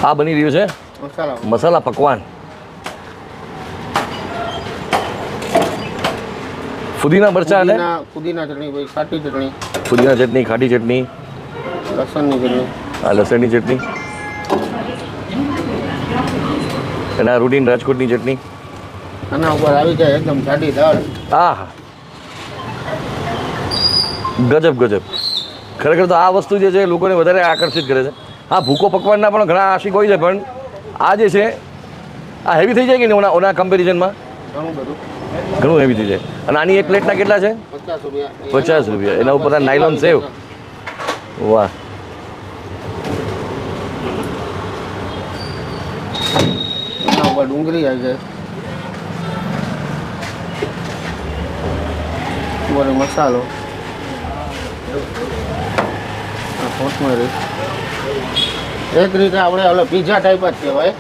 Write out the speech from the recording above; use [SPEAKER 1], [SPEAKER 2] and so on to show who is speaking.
[SPEAKER 1] આ બની રહ્યું છે મસાલા પકવાન. ફુદીના મરચાં અને
[SPEAKER 2] ફુદીના ચટણી, ભાઈ ખાટી ચટણી,
[SPEAKER 1] ફુદીના ચટણી, ખાટી ચટણી,
[SPEAKER 2] લસણની ચટણી,
[SPEAKER 1] આ લસણની ચટણી અને આ રૂટીન રાજકોટની ચટણી.
[SPEAKER 2] આના ઉપર આવી જાય એકદમ જાડી દાળ.
[SPEAKER 1] હા હા, ગજબ ગજબ. ખરેખર તો આ વસ્તુ જે છે લોકોને વધારે આકર્ષિત કરે છે. હા, ભૂકો પકવાનના પણ ઘણા આશિક હોય છે, પણ આ જે છે આ હેવી થઈ જાય કે નહીં ઓના કમ્પેરિઝનમાં? ઘણું હેવી થઈ જાય. અને આની એક પ્લેટના કેટલા છે? 50 રૂપિયા. એના ઉપર આ નાયલોન સેવ. વાહ.
[SPEAKER 2] એના ઉપર ડુંગળી આવી જાય, ઉપર મસાલો, કોથમરી. એક રીતે આપણે ઓલો પીઝા ટાઈપ જ કહેવાય.